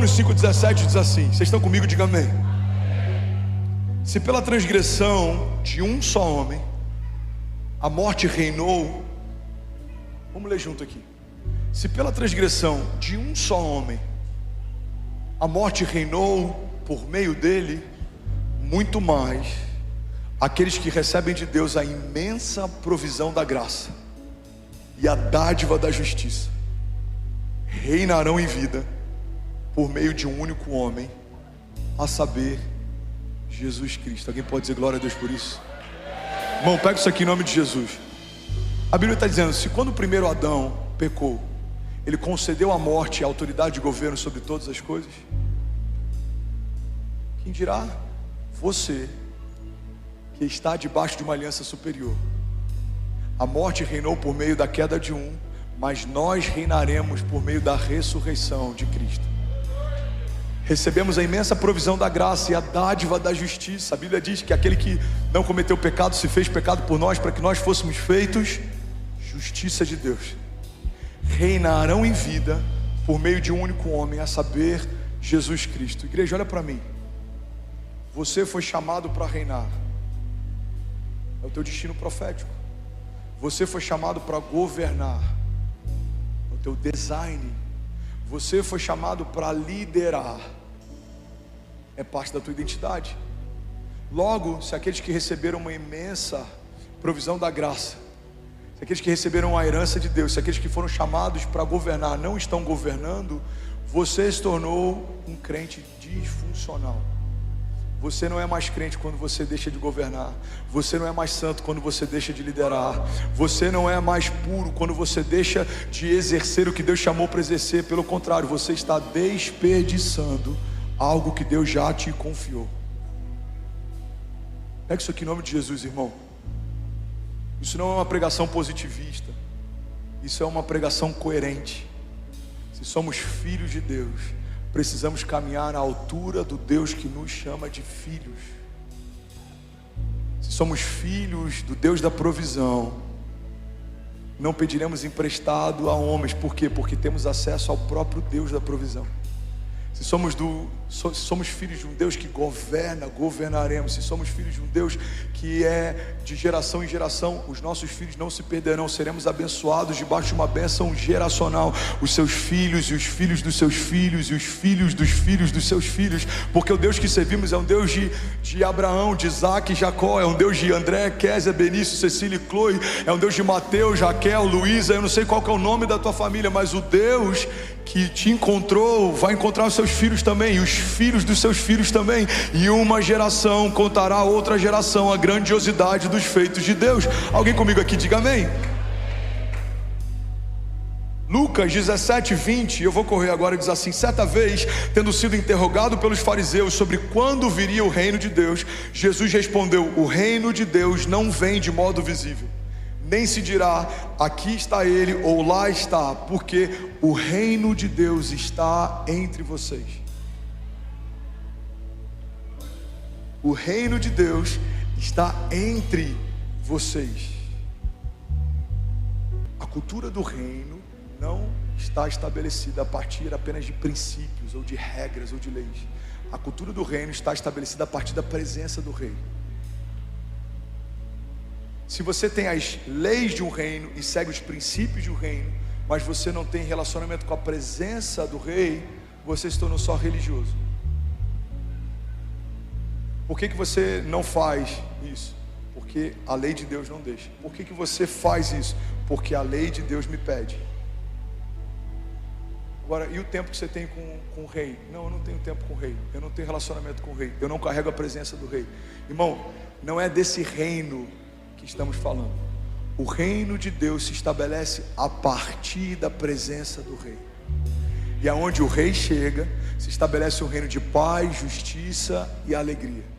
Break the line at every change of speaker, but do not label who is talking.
Romanos 5,17 diz assim, vocês estão comigo? Diga amém. Se pela transgressão de um só homem a morte reinou, vamos ler junto aqui. Se pela transgressão de um só homem a morte reinou por meio dele, muito mais aqueles que recebem de Deus a imensa provisão da graça e a dádiva da justiça reinarão em vida por meio de um único homem, a saber, Jesus Cristo. Alguém pode dizer glória a Deus por isso? Irmão, pega isso aqui em nome de Jesus. A Bíblia está dizendo, se quando o primeiro Adão pecou, ele concedeu a morte e a autoridade de governo sobre todas as coisas, quem dirá você que está debaixo de uma aliança superior? A morte reinou por meio da queda de um, mas nós reinaremos por meio da ressurreição de Cristo. Recebemos a imensa provisão da graça e a dádiva da justiça. A Bíblia diz que aquele que não cometeu pecado se fez pecado por nós, para que nós fôssemos feitos justiça de Deus. Reinarão em vida por meio de um único homem, a saber, Jesus Cristo. Igreja, olha para mim. Você foi chamado para reinar. É o teu destino profético. Você foi chamado para governar. É o teu design. Você foi chamado para liderar. É parte da tua identidade. Logo, se aqueles que receberam uma imensa provisão da graça, se aqueles que receberam a herança de Deus, se aqueles que foram chamados para governar não estão governando, você se tornou um crente disfuncional. Você não é mais crente quando você deixa de governar. Você não é mais santo quando você deixa de liderar. Você não é mais puro quando você deixa de exercer o que Deus chamou para exercer. Pelo contrário, você está desperdiçando algo que Deus já te confiou. Pega isso aqui em nome de Jesus, irmão. Isso não é uma pregação positivista. Isso é uma pregação coerente. Se somos filhos de Deus, precisamos caminhar à altura do Deus que nos chama de filhos. Se somos filhos do Deus da provisão, não pediremos emprestado a homens. Por quê? Porque temos acesso ao próprio Deus da provisão. Se somos filhos de um Deus que governa, governaremos. Se somos filhos de um Deus que é de geração em geração, os nossos filhos não se perderão. Seremos abençoados debaixo de uma bênção geracional. Os seus filhos e os filhos dos seus filhos e os filhos dos filhos dos seus filhos. Porque o Deus que servimos é um Deus de Abraão, de Isaac e Jacó. É um Deus de André, Kézia, Benício, Cecília e Chloe. É um Deus de Mateus, Raquel, Luísa. Eu não sei qual que é o nome da tua família, mas o Deus que te encontrou vai encontrar os seus filhos também, e os filhos dos seus filhos também, e uma geração contará a outra geração a grandiosidade dos feitos de Deus. Alguém comigo aqui, diga amém. Lucas 17:20, eu vou correr agora, diz assim: certa vez, tendo sido interrogado pelos fariseus sobre quando viria o reino de Deus, Jesus respondeu: o reino de Deus não vem de modo visível, nem se dirá aqui está ele ou lá está, porque o reino de Deus está entre vocês. O reino de Deus está entre vocês. A cultura do reino não está estabelecida a partir apenas de princípios ou de regras ou de leis. A cultura do reino está estabelecida a partir da presença do rei. Se você tem as leis de um reino e segue os princípios de um reino, mas você não tem relacionamento com a presença do rei, você se tornou só religioso. Por que você não faz isso? Porque a lei de Deus não deixa. Por que você faz isso? Porque a lei de Deus me pede. Agora, e o tempo que você tem com o rei? Não, eu não tenho tempo com o rei. Eu não tenho relacionamento com o rei. Eu não carrego a presença do rei. Irmão, não é desse reino que estamos falando. O reino de Deus se estabelece a partir da presença do rei. E aonde o rei chega, se estabelece um reino de paz, justiça e alegria.